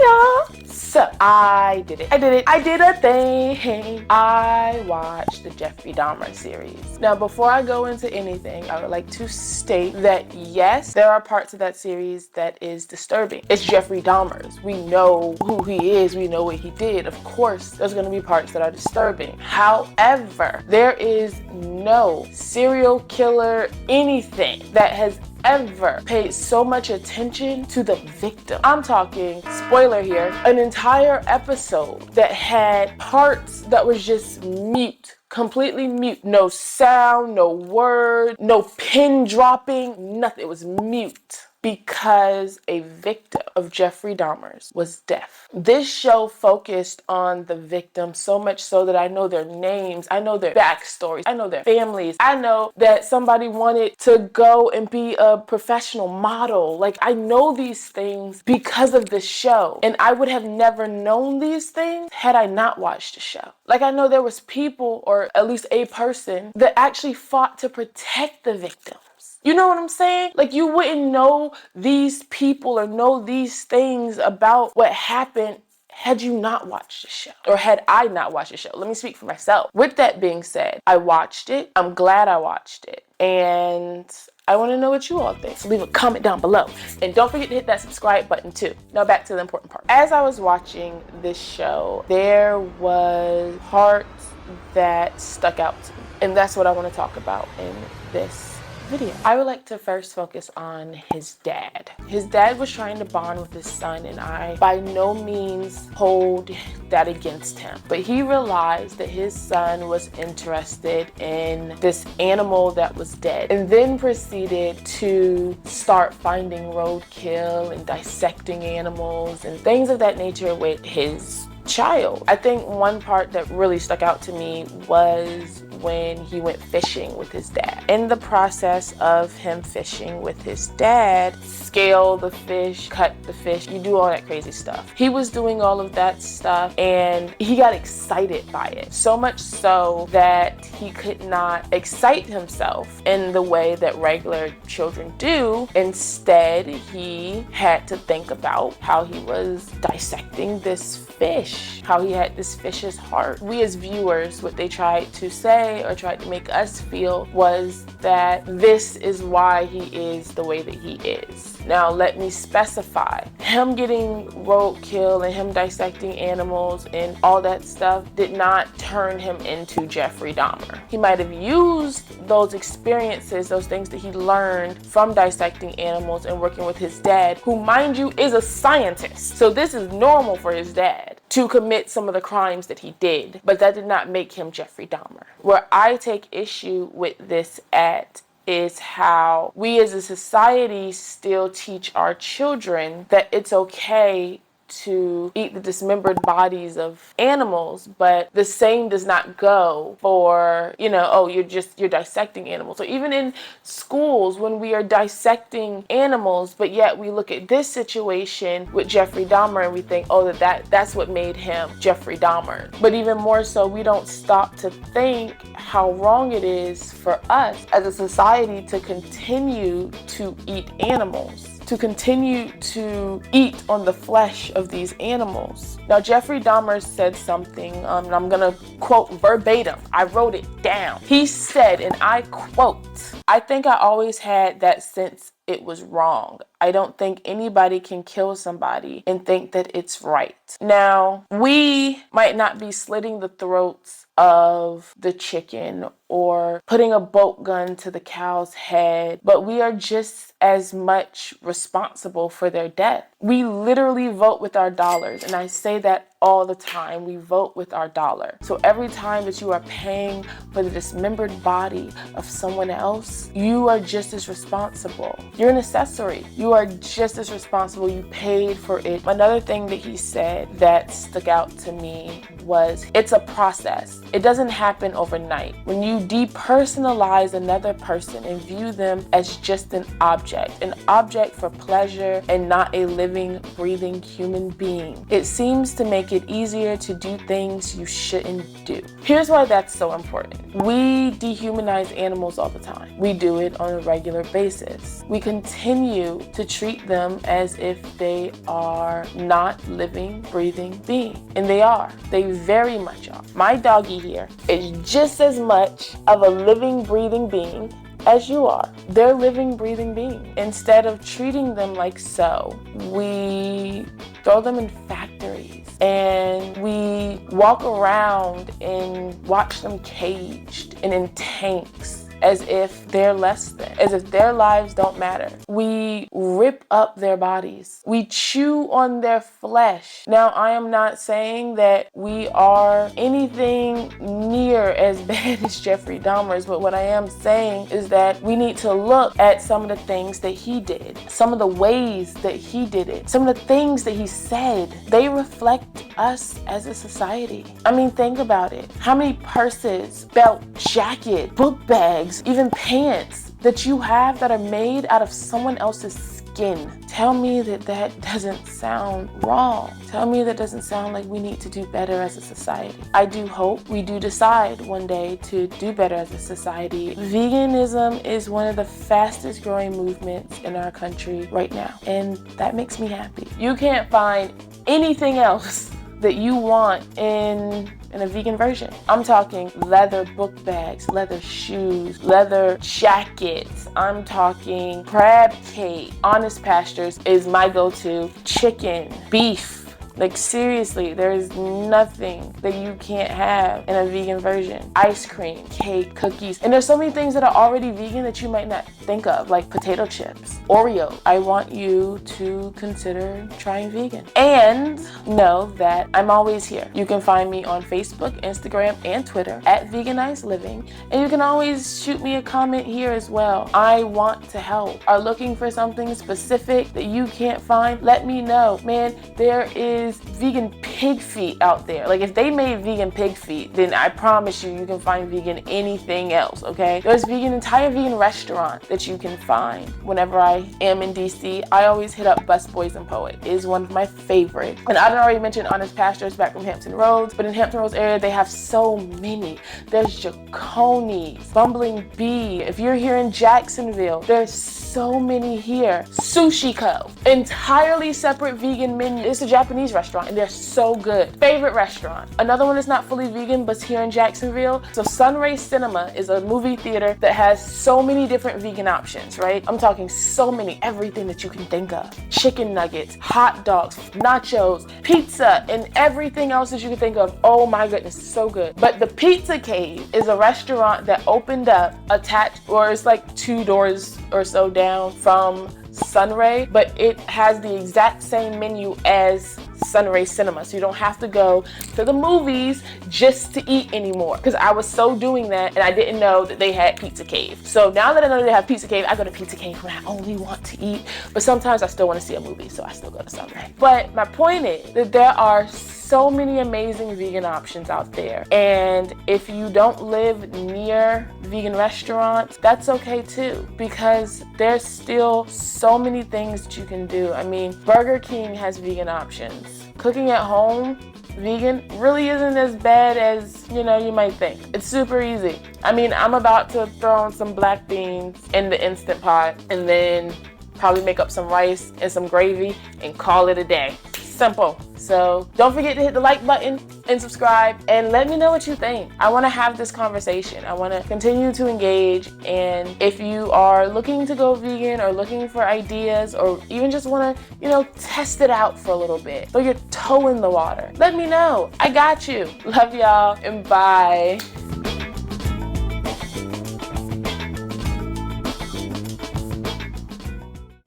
y'all. So I did it. I did a thing. I watched the Jeffrey Dahmer series. Now, before I go into anything, I would like to state that yes, there are parts of that series that is disturbing. It's Jeffrey Dahmer's. We know who he is. We know what he did. Of course, there's going to be parts that are disturbing. However, there is no serial killer anything that has ever paid so much attention to the victim. I'm talking, spoiler here, an entire episode that had parts that was just mute, completely mute. No sound, no word, no pin dropping, nothing. It was mute because a victim of Jeffrey Dahmer's was deaf. This show focused on the victim so much so that I know their names, I know their backstories, I know their families. I know that somebody wanted to go and be a professional model. Like, I know these things because of the show. And I would have never known these things had I not watched the show. Like, I know there was people, or at least a person, that actually fought to protect the victim. You know what I'm saying? Like, you wouldn't know these people or know these things about what happened had you not watched the show, or had I not watched the show. Let me speak for myself. With that being said, I watched it. I'm glad I watched it. And I want to know what you all think. So leave a comment down below. And don't forget to hit that subscribe button too. Now back to the important part. As I was watching this show, there was parts that stuck out to me. And that's what I want to talk about in this video. I would like to first focus on his dad. His dad was trying to bond with his son, and I by no means hold that against him. But he realized that his son was interested in this animal that was dead, and then proceeded to start finding roadkill and dissecting animals and things of that nature with his child. I think one part that really stuck out to me was when he went fishing with his dad. In the process of him fishing with his dad, scale the fish, cut the fish, you do all that crazy stuff. He was doing all of that stuff and he got excited by it. So much so that he could not excite himself in the way that regular children do. Instead, he had to think about how he was dissecting this fish, how he had this fish's heart. We as viewers, what they tried to say or tried to make us feel was that this is why he is the way that he is. Now, let me specify. Him getting roadkill and him dissecting animals and all that stuff did not turn him into Jeffrey Dahmer. He might have used those experiences, those things that he learned from dissecting animals and working with his dad, who, mind you, is a scientist. So this is normal for his dad to commit some of the crimes that he did, but that did not make him Jeffrey Dahmer. Where I take issue with this at is how we as a society still teach our children that it's okay to eat the dismembered bodies of animals, but the same does not go for, oh, you're dissecting animals. So even in schools, when we are dissecting animals, but yet we look at this situation with Jeffrey Dahmer and we think, oh, that's what made him Jeffrey Dahmer. But even more so, we don't stop to think how wrong it is for us as a society to continue to eat animals, to continue to eat on the flesh of these animals. Now, Jeffrey Dahmer said something, and I'm gonna quote verbatim. I wrote it down. He said, and I quote, "I think I always had that sense it was wrong. I don't think anybody can kill somebody and think that it's right." Now, we might not be slitting the throats of the chicken or putting a bolt gun to the cow's head, but we are just as much responsible for their death. We literally vote with our dollars, and I say that all the time. We vote with our dollar. So every time that you are paying for the dismembered body of someone else, you are just as responsible. You're an accessory. You are just as responsible. You paid for it. Another thing that he said that stuck out to me was, it's a process. It doesn't happen overnight. When you depersonalize another person and view them as just an object for pleasure and not a living, breathing human being. It seems to make it easier to do things you shouldn't do. Here's why that's so important. We dehumanize animals all the time. We do it on a regular basis. We continue to treat them as if they are not living, breathing beings. And they are. They very much are. My doggy here is just as much of a living, breathing being as you are. They're living, breathing beings. Instead of treating them like so, we throw them in factories and we walk around and watch them caged and in tanks as if they're less than, as if their lives don't matter. We rip up their bodies. We chew on their flesh. Now, I am not saying that we are anything near as bad as Jeffrey Dahmer's, but what I am saying is that we need to look at some of the things that he did, some of the ways that he did it, some of the things that he said. They reflect us as a society. I mean, think about it. How many purses, belt, jacket, book bags, even pants that you have that are made out of someone else's skin? Tell me that that doesn't sound wrong. Tell me that doesn't sound like we need to do better as a society. I do hope we do decide one day to do better as a society. Veganism is one of the fastest growing movements in our country right now, and that makes me happy. You can't find anything else that you want in a vegan version. I'm talking leather book bags, leather shoes, leather jackets. I'm talking crab cake. Honest Pastures is my go-to. Chicken, beef. Like seriously, there is nothing that you can't have in a vegan version. Ice cream, cake, cookies. And there's so many things that are already vegan that you might not think of, like potato chips, Oreo. I want you to consider trying vegan. And know that I'm always here. You can find me on Facebook, Instagram, and Twitter at Veganized Living. And you can always shoot me a comment here as well. I want to help. Are looking for something specific that you can't find? Let me know. Man, there is vegan pig feet out there. Like if they made vegan pig feet, then I promise you can find vegan anything else, okay? There's entire vegan restaurant that you can find. Whenever I am in DC, I always hit up Busboys and Poet. It is one of my favorites. And I already mentioned Honest Pastures back from Hampton Roads, but in Hampton Roads area, they have so many. There's Jaconi's, Bumbling Bee. If you're here in Jacksonville, there's so many here. Sushi Co. Entirely separate vegan menu. It's a Japanese restaurant and they're so good. Favorite restaurant. Another one that's not fully vegan but's here in Jacksonville. So Sunray Cinema is a movie theater that has so many different vegan options, right? I'm talking so many, everything that you can think of. Chicken nuggets, hot dogs, nachos, pizza, and everything else that you can think of. Oh my goodness, so good. But the Pizza Cave is a restaurant that opened up attached, or it's like 2 doors or so down from Sunray, but it has the exact same menu as Sunray Cinema, so you don't have to go to the movies just to eat anymore, because I was so doing that and I didn't know that they had Pizza Cave. So now that I know they have Pizza Cave, I go to Pizza Cave when I only want to eat, but sometimes I still want to see a movie, so I still go to Sunray. But my point is that there are so many amazing vegan options out there, and if you don't live near vegan restaurants, that's okay too, because there's still so many things that you can do. I mean, Burger King has vegan options. Cooking at home vegan really isn't as bad as you might think. It's super easy. I mean, I'm about to throw on some black beans in the Instant Pot and then probably make up some rice and some gravy and call it a day. Simple. So don't forget to hit the like button and subscribe and let me know what you think. I want to have this conversation. I want to continue to engage, and if you are looking to go vegan or looking for ideas or even just want to, test it out for a little bit, throw your toe in the water, let me know. I got you. Love y'all and bye.